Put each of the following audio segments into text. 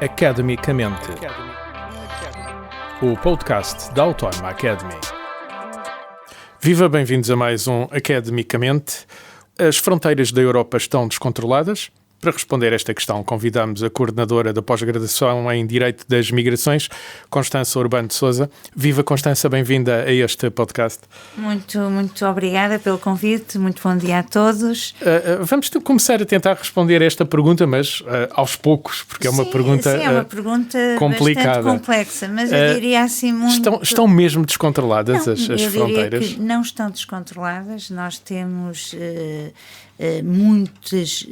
Academicamente, o podcast da Autónoma Academy. Viva, bem-vindos a mais um Academicamente. As fronteiras da Europa estão descontroladas? Para responder a esta questão, convidamos a coordenadora da pós-graduação em Direito das Migrações, Constança Urbano de Sousa. Viva, Constança, bem-vinda a este podcast. Muito obrigada pelo convite, muito bom dia a todos. Vamos começar a tentar responder a esta pergunta, mas aos poucos, porque é uma pergunta é uma pergunta complicada. Bastante complexa, mas eu diria assim muito... Estão mesmo descontroladas as fronteiras? Eu diria que não estão descontroladas. Nós temos... muitos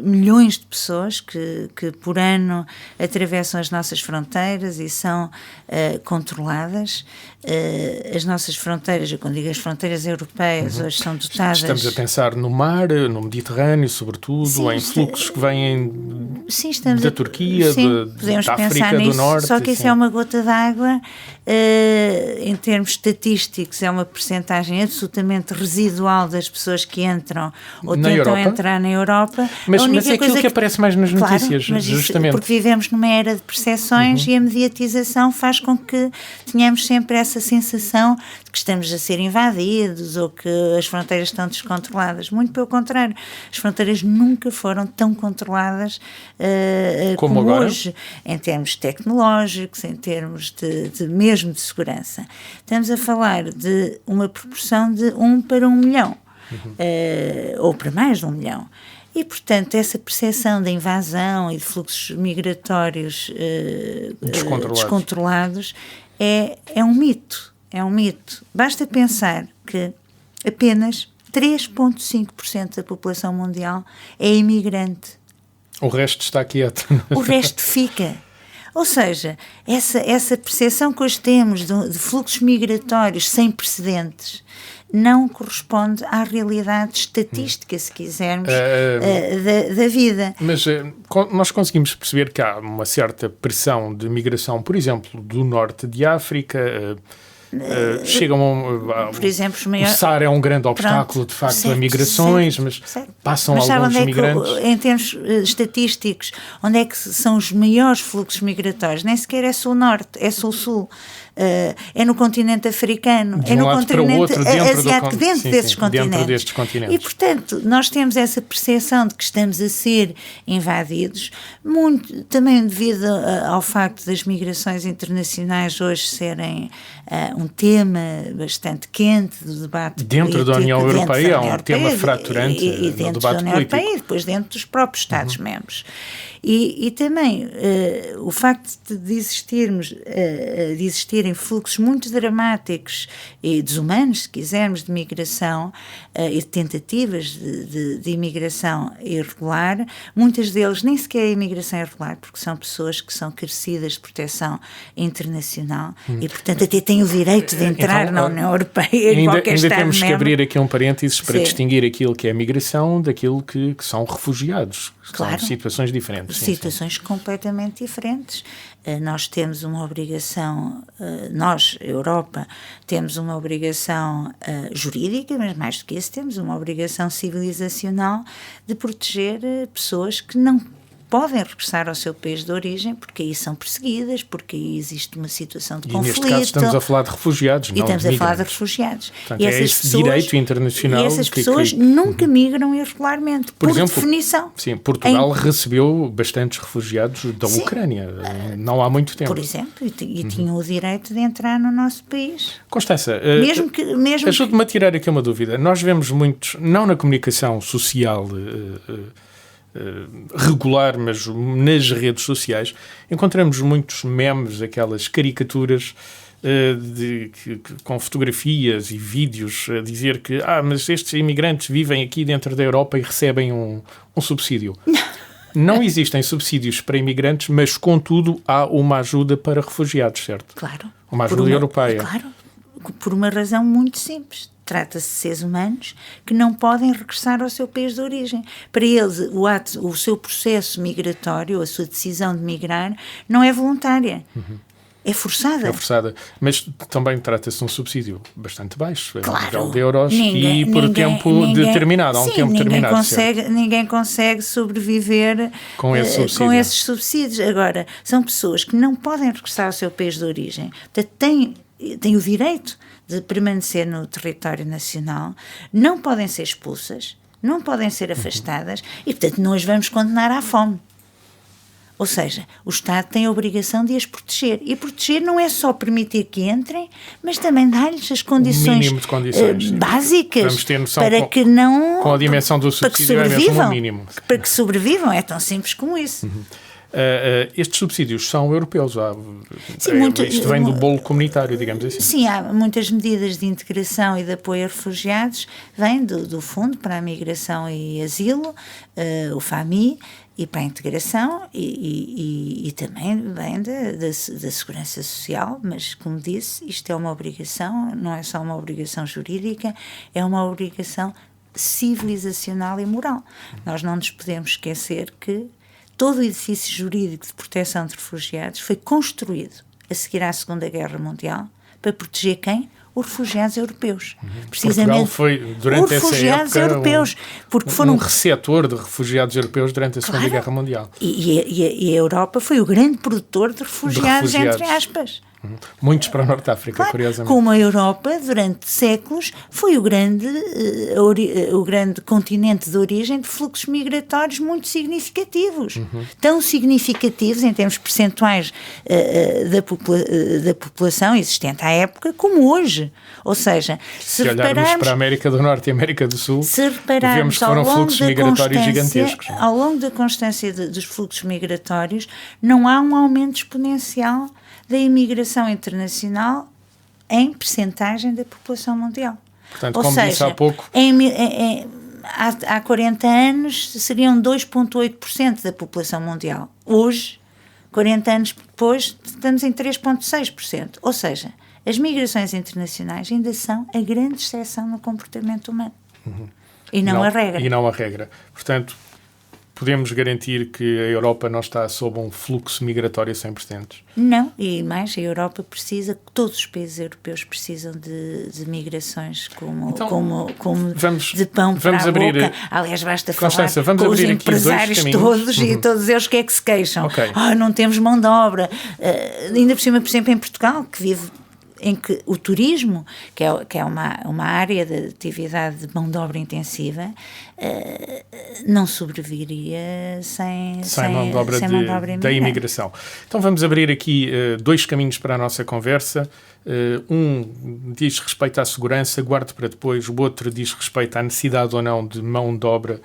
milhões de pessoas que por ano atravessam as nossas fronteiras e são controladas. As nossas fronteiras, eu quando digo as fronteiras europeias, hoje são dotadas... Estamos a pensar no mar, no Mediterrâneo, sobretudo, em fluxos que vêm da Turquia, da África do Norte. Só que isso é uma gota d'água. Em termos estatísticos, é uma percentagem absolutamente residual das pessoas que entram ou tentam entrar na Europa. Mas é aquilo que aparece mais nas notícias, justamente. Porque vivemos numa era de percepções e a mediatização faz com que tenhamos sempre essa sensação de que estamos a ser invadidos ou que as fronteiras estão descontroladas. Muito pelo contrário, as fronteiras nunca foram tão controladas como hoje, em termos tecnológicos, em termos mesmo de segurança. Estamos a falar de uma proporção de 1 para 1 milhão, ou para mais de 1 milhão. E, portanto, essa percepção da invasão e de fluxos migratórios descontrolados é um mito. É um mito. Basta pensar que apenas 3,5% da população mundial é imigrante. O resto está quieto. O resto fica. Ou seja, essa percepção que hoje temos de fluxos migratórios sem precedentes não corresponde à realidade estatística, se quisermos, da vida. Mas nós conseguimos perceber que há uma certa pressão de migração, por exemplo, do norte de África. Por exemplo, o Saara é um grande obstáculo, de facto, a migrações, mas passam alguns migrantes. Em termos estatísticos, onde é que são os maiores fluxos migratórios? Nem sequer é sul-norte, é sul-sul. É no continente africano, é no continente asiático, dentro desses continentes. E, portanto, nós temos essa percepção de que estamos a ser invadidos, muito também devido ao facto das migrações internacionais hoje serem um tema bastante quente do debate dentro da União Europeia, há um tema fraturante e no debate da União político. Europeia e depois dentro dos próprios Estados-membros. E também o facto de existirem fluxos muito dramáticos e desumanos, se quisermos, de migração e de tentativas de imigração irregular, muitas deles nem sequer é imigração irregular, porque são pessoas que são carecidas de proteção internacional e, portanto, até têm o direito de entrar na União Europeia em qualquer Estado-membro. Ainda temos que abrir aqui um parênteses para distinguir aquilo que é migração daquilo que são refugiados. Claro. São situações diferentes. Situações completamente diferentes. Nós temos uma obrigação, nós, Europa, temos uma obrigação jurídica, mas mais do que isso, temos uma obrigação civilizacional de proteger pessoas que não podem regressar ao seu país de origem, porque aí são perseguidas, porque aí existe uma situação de conflito. E neste caso estamos a falar de refugiados, não de migrantes. Estamos a falar de refugiados. Portanto, é esse direito internacional. E essas pessoas nunca migram irregularmente, por exemplo, definição. Sim, Portugal recebeu bastantes refugiados da Ucrânia, não há muito tempo. Por exemplo, e tinham o direito de entrar no nosso país. Constança, mesmo ajude-me a tirar aqui uma dúvida. Nós vemos muitos, não na comunicação social regular, mas nas redes sociais, encontramos muitos memes, aquelas caricaturas com fotografias e vídeos a dizer que mas estes imigrantes vivem aqui dentro da Europa e recebem um subsídio. Não existem subsídios para imigrantes, mas contudo há uma ajuda para refugiados, certo? Claro. Uma ajuda europeia. Claro, por uma razão muito simples. Trata-se de seres humanos que não podem regressar ao seu país de origem. Para eles, o seu processo migratório, a sua decisão de migrar, não é voluntária. É forçada. É forçada. Mas também trata-se de um subsídio bastante baixo, a Claro, nível de euros, e por tempo determinado, há um tempo determinado. Ninguém consegue sobreviver com esses subsídios. Agora, são pessoas que não podem regressar ao seu país de origem. Portanto, têm o direito de permanecer no território nacional, não podem ser expulsas, não podem ser afastadas e, portanto, não as vamos condenar à fome. Ou seja, o Estado tem a obrigação de as proteger. E proteger não é só permitir que entrem, mas também dar-lhes as condições, mínimo de condições básicas para que não... Com a dimensão do subsídio é mesmo o mínimo. Para que sobrevivam, é tão simples como isso. Estes subsídios são europeus. Sim, isto vem do bolo comunitário, digamos assim. Sim, há muitas medidas de integração e de apoio a refugiados, vêm do Fundo para a Migração e Asilo, o FAMI, e para a integração e também vem da segurança social, mas como disse, isto é uma obrigação, não é só uma obrigação jurídica, é uma obrigação civilizacional e moral. Nós não nos podemos esquecer que todo o edifício jurídico de proteção de refugiados foi construído a seguir à Segunda Guerra Mundial para proteger quem? Os refugiados europeus. Precisamente, Portugal foi, durante essa época, europeus, porque foram um receptor de refugiados europeus durante a Segunda Guerra Mundial. E a Europa foi o grande produtor de refugiados. Entre aspas. Muitos para o Norte de África, curiosamente. Como a Europa, durante séculos, foi o grande continente de origem de fluxos migratórios muito significativos. Tão significativos, em termos percentuais da população existente à época, como hoje. Ou seja, se olharmos para a América do Norte e a América do Sul, vemos que foram fluxos migratórios gigantescos. Ao longo da constância dos fluxos migratórios, não há um aumento exponencial da imigração internacional em percentagem da população mundial. Portanto, ou como seja, disse há pouco... há 40 anos seriam 2,8% da população mundial. Hoje, 40 anos depois, estamos em 3,6%. Ou seja, as migrações internacionais ainda são a grande exceção no comportamento humano. E não a regra. E não a regra. Portanto, podemos garantir que a Europa não está sob um fluxo migratório sem precedentes? Não, e mais, a Europa precisa, todos os países europeus precisam de migrações como de pão para a boca. Aliás, basta falar com os empresários todos e todos eles que é que se queixam. Não temos mão de obra. Ainda por cima, por exemplo, em Portugal, em que o turismo, que é uma área de atividade de mão de obra intensiva, não sobreviveria sem mão de obra da imigração. Então vamos abrir aqui dois caminhos para a nossa conversa. Um diz respeito à segurança, guardo para depois. O outro diz respeito à necessidade ou não de mão de obra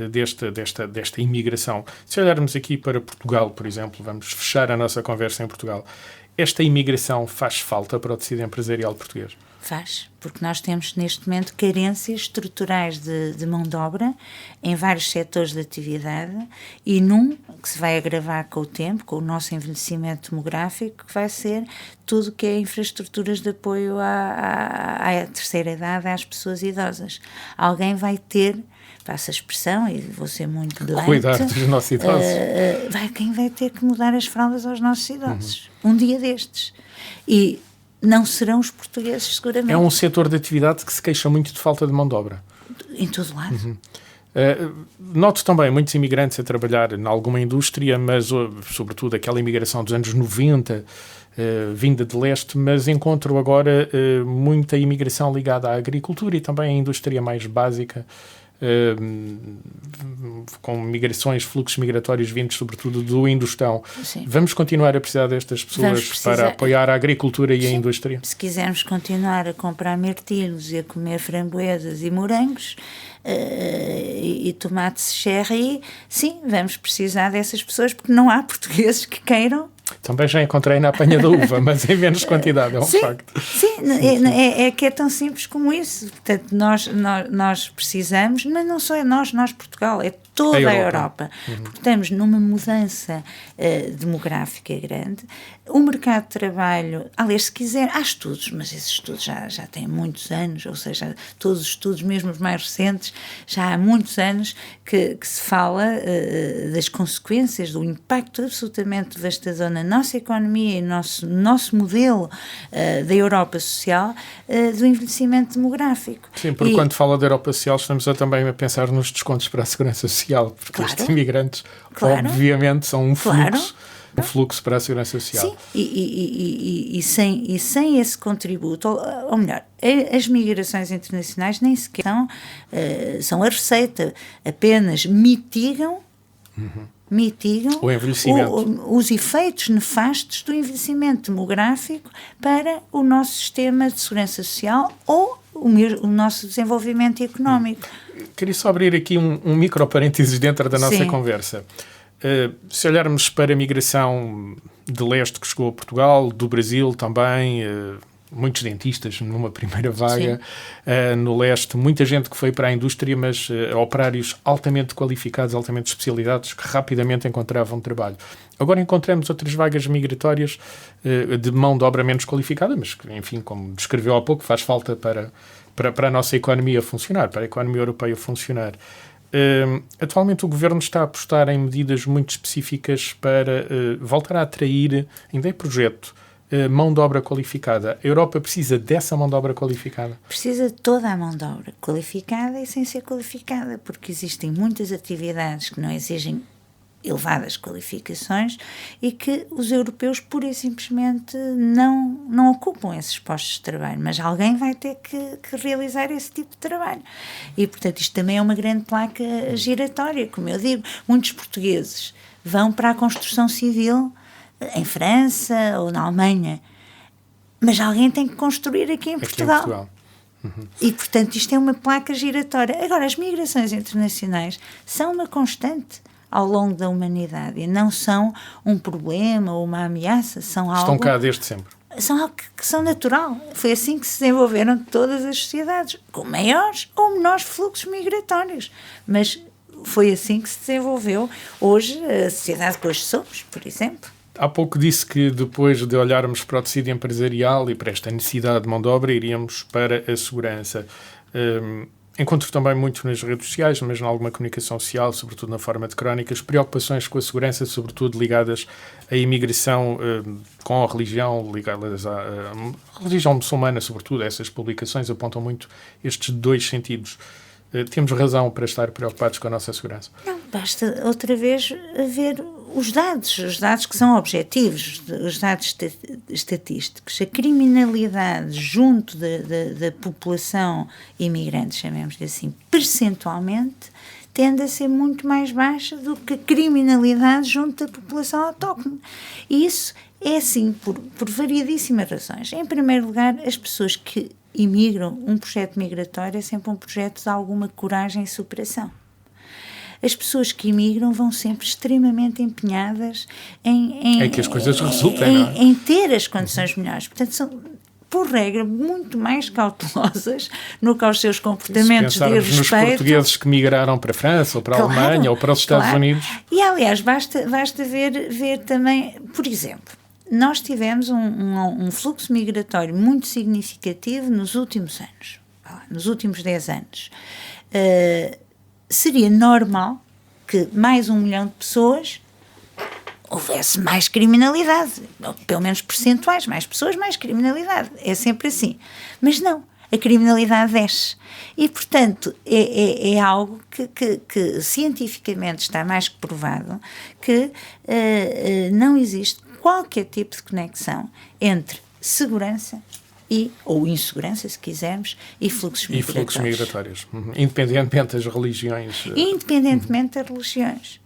desta imigração. Se olharmos aqui para Portugal, por exemplo, vamos fechar a nossa conversa em Portugal. Esta imigração faz falta para o tecido empresarial português? Faz, porque nós temos neste momento carências estruturais de mão de obra em vários setores de atividade e num que se vai agravar com o tempo, com o nosso envelhecimento demográfico, que vai ser tudo que é infraestruturas de apoio à terceira idade, às pessoas idosas. Alguém vai ter, passa a expressão, e vou ser muito blunt, cuidar dos nossos idosos. Quem vai ter que mudar as fraldas aos nossos idosos? Um dia destes. E não serão os portugueses, seguramente. É um setor de atividade que se queixa muito de falta de mão de obra. Em todo lado. Noto também muitos imigrantes a trabalhar em alguma indústria, mas sobretudo aquela imigração dos anos 90, vinda de leste, mas encontro agora muita imigração ligada à agricultura e também à indústria mais básica, com migrações, fluxos migratórios vindos sobretudo do Industão. Sim. Vamos continuar a precisar destas pessoas para apoiar a agricultura e a indústria? Se quisermos continuar a comprar mirtilos e a comer framboesas e morangos e tomates cherry, sim, vamos precisar dessas pessoas, porque não há portugueses que queiram. Também já encontrei na apanha da uva, mas em menos quantidade, é um facto. Sim, é que é tão simples como isso. Portanto, nós precisamos, mas não só é nós Portugal, é toda a Europa. Porque estamos numa mudança demográfica grande. O mercado de trabalho, aliás, se quiser, há estudos, mas esses estudos já têm muitos anos, ou seja, todos os estudos, mesmo os mais recentes, já há muitos anos que se fala das consequências, do impacto absolutamente devastador na nossa economia e no nosso modelo da Europa social, do envelhecimento demográfico. Sim, porque quando fala da Europa social estamos também a pensar nos descontos para a segurança social, porque estes imigrantes obviamente são um fluxo para a segurança social. Sim, e sem esse contributo, ou melhor, as migrações internacionais nem sequer são a receita, apenas mitigam o envelhecimento. Os efeitos nefastos do envelhecimento demográfico para o nosso sistema de segurança social ou o nosso desenvolvimento económico. Queria só abrir aqui um micro parênteses dentro da nossa conversa. Se olharmos para a migração de leste que chegou a Portugal, do Brasil também, muitos dentistas numa primeira vaga, no leste, muita gente que foi para a indústria, mas operários altamente qualificados, altamente especializados, que rapidamente encontravam trabalho. Agora encontramos outras vagas migratórias de mão de obra menos qualificada, mas que, enfim, como descreveu há pouco, faz falta para a nossa economia funcionar, para a economia europeia funcionar. Atualmente o Governo está a apostar em medidas muito específicas para voltar a atrair, ainda é projeto, mão de obra qualificada. A Europa precisa dessa mão de obra qualificada? Precisa de toda a mão de obra qualificada e sem ser qualificada, porque existem muitas atividades que não exigem elevadas qualificações e que os europeus pura e simplesmente não ocupam esses postos de trabalho, mas alguém vai ter que realizar esse tipo de trabalho. E, portanto, isto também é uma grande placa giratória, como eu digo. Muitos portugueses vão para a construção civil em França ou na Alemanha, mas alguém tem que construir aqui em Portugal. E, portanto, isto é uma placa giratória. Agora, as migrações internacionais são uma constante ao longo da humanidade e não são um problema ou uma ameaça, são algo... Estão cá desde sempre. São algo que são natural. Foi assim que se desenvolveram todas as sociedades, com maiores ou menores fluxos migratórios. Mas foi assim que se desenvolveu hoje a sociedade que hoje somos, por exemplo. Há pouco disse que depois de olharmos para o tecido empresarial e para esta necessidade de mão de obra, iríamos para a segurança. Encontro também muito nas redes sociais, mas em alguma comunicação social, sobretudo na forma de crónicas, preocupações com a segurança, sobretudo ligadas à imigração com a religião, ligadas à religião muçulmana, sobretudo. Essas publicações apontam muito estes dois sentidos. Temos razão para estar preocupados com a nossa segurança? Não, basta outra vez ver os dados que são objetivos, os dados estatísticos. A criminalidade junto da população imigrante, chamemos-lhe assim, percentualmente, tende a ser muito mais baixa do que a criminalidade junto da população autóctone. E isso é assim por variedíssimas razões. Em primeiro lugar, as pessoas que imigram, um projeto migratório é sempre um projeto de alguma coragem e superação. As pessoas que imigram vão sempre extremamente empenhadas em que as coisas resultem, não é? Em ter as condições melhores. Portanto, são, por regra, muito mais cautelosas no que aos seus comportamentos de respeito. Nos portugueses que migraram para a França, ou para a Alemanha, ou para os Estados Unidos. E, aliás, basta ver também, por exemplo, nós tivemos um fluxo migratório muito significativo nos últimos anos, nos últimos 10 anos. Seria normal que mais 1 milhão de pessoas houvesse mais criminalidade, ou pelo menos percentuais, mais pessoas, mais criminalidade. É sempre assim. Mas não, a criminalidade desce. E, portanto, é algo que cientificamente está mais que provado que não existe qualquer tipo de conexão entre segurança ou insegurança, se quisermos, e fluxos migratórios. Independentemente das religiões. Independentemente das religiões.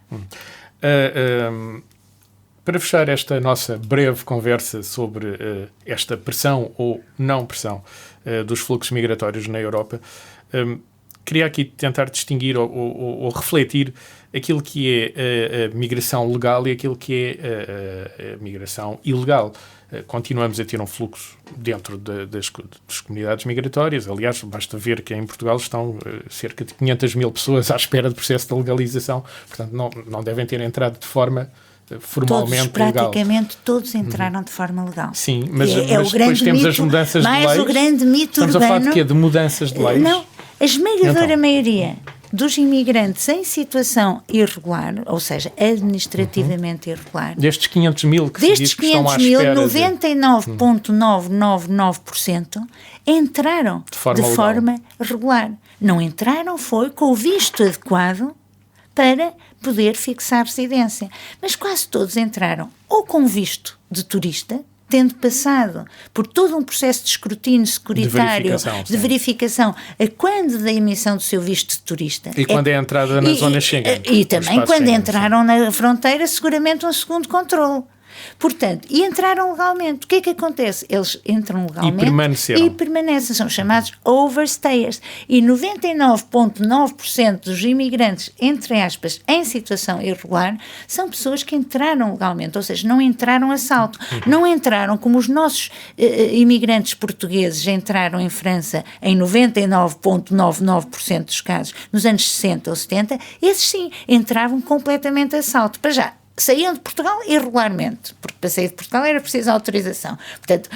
Para fechar esta nossa breve conversa sobre esta pressão ou não pressão dos fluxos migratórios na Europa, queria aqui tentar distinguir ou refletir aquilo que é a migração legal e aquilo que é a migração ilegal. Continuamos a ter um fluxo dentro das comunidades migratórias. Aliás, basta ver que em Portugal estão cerca de 500 mil pessoas à espera do processo de legalização. Portanto, não devem ter entrado de forma formalmente legal. Praticamente todos entraram de forma legal. Sim, mas depois temos as mudanças de leis. Mais o grande mito urbano. Estamos a falar de quê? De mudanças de leis? Não, a esmagadora maioria dos imigrantes em situação irregular, ou seja, administrativamente irregular. Destes 500 mil que se diz que estão à espera 99,999% entraram de forma regular. Não entraram foi com o visto adequado para poder fixar residência. Mas quase todos entraram ou com visto de turista, tendo passado por todo um processo de escrutínio securitário, de verificação, a quando da emissão do seu visto de turista. E quando é a entrada na zona Schengen. E também quando entraram na fronteira, seguramente um segundo controle. Portanto, e entraram legalmente. O que é que acontece? Eles entram legalmente e permanecem. São chamados overstayers. E 99,9% dos imigrantes, entre aspas, em situação irregular, são pessoas que entraram legalmente. Ou seja, não entraram a salto. Não entraram como os nossos imigrantes portugueses entraram em França em 99,99% dos casos, nos anos 60 ou 70. Esses sim, entravam completamente a salto. Para já, saíam de Portugal irregularmente, porque para sair de Portugal era preciso autorização. Portanto,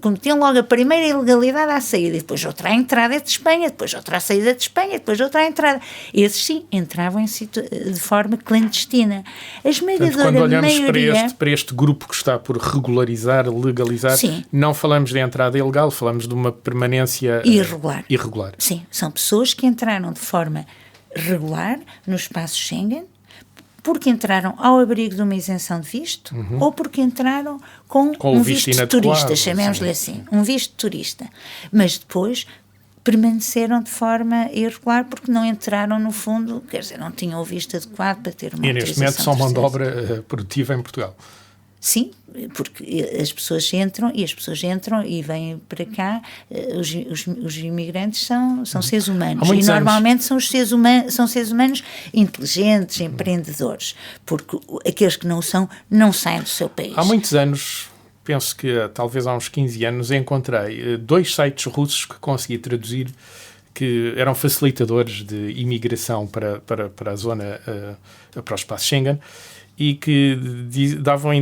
cometiam logo a primeira ilegalidade à saída, e depois outra à entrada de Espanha, depois outra à saída de Espanha, depois outra à entrada. Esses sim, entravam de forma clandestina. A esmagadora maioria... Quando olhamos para este grupo que está por regularizar, legalizar, sim, não falamos de entrada ilegal, falamos de uma permanência irregular. Sim, são pessoas que entraram de forma regular no espaço Schengen, porque entraram ao abrigo de uma isenção de visto, ou porque entraram com um visto de turista, chamemos-lhe assim, um visto de turista. Mas depois permaneceram de forma irregular porque não entraram no fundo, quer dizer, não tinham o visto adequado para ter uma autorização. E neste momento são mão de obra produtiva em Portugal. Sim, porque as pessoas entram e vêm para cá, os imigrantes são seres humanos e normalmente são seres humanos inteligentes, empreendedores, porque aqueles que não são, não saem do seu país. Há muitos anos, penso que talvez há uns 15 anos, encontrei 2 sites russos que consegui traduzir, que eram facilitadores de imigração para a zona, para o espaço Schengen, e que davam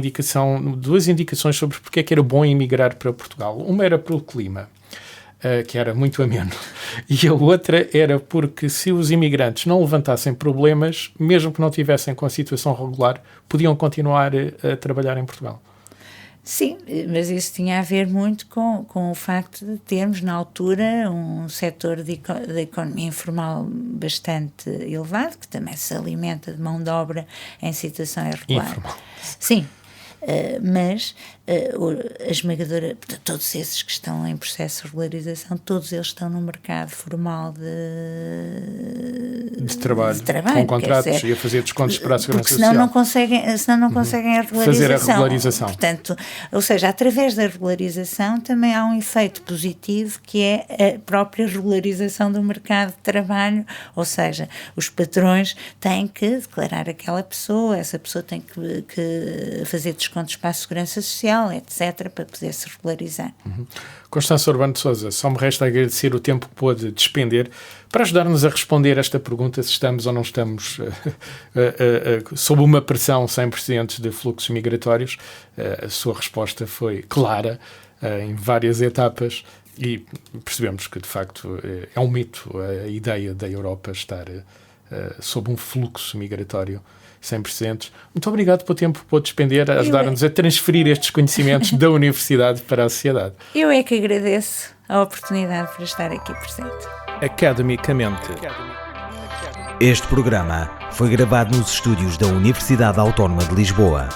2 indicações sobre porque é que era bom emigrar para Portugal. Uma era pelo clima, que era muito ameno, e a outra era porque se os imigrantes não levantassem problemas, mesmo que não tivessem com a situação regular, podiam continuar a trabalhar em Portugal. Sim, mas isso tinha a ver muito com o facto de termos, na altura, um setor da economia informal bastante elevado, que também se alimenta de mão de obra em situação irregular. Informal. Sim, mas a esmagadora, portanto, todos esses que estão em processo de regularização, todos eles estão no mercado formal de trabalho, com contratos e a fazer descontos para a Segurança Social. Senão não conseguem fazer a regularização. Portanto, ou seja, através da regularização também há um efeito positivo, que é a própria regularização do mercado de trabalho, ou seja, os patrões têm que declarar aquela pessoa, essa pessoa tem que fazer descontos para a Segurança Social, etc., para poder se regularizar. Constança Urbano de Sousa, só me resta agradecer o tempo que pôde despender para ajudar-nos a responder esta pergunta, se estamos ou não estamos sob uma pressão sem precedentes de fluxos migratórios. A sua resposta foi clara em várias etapas e percebemos que, de facto, é um mito a ideia da Europa estar sob um fluxo migratório sem precedentes. Muito obrigado pelo tempo que pôde despender a ajudar-nos a transferir estes conhecimentos da universidade para a sociedade. Eu é que agradeço a oportunidade por estar aqui presente. Academicamente. Este programa foi gravado nos estúdios da Universidade Autónoma de Lisboa.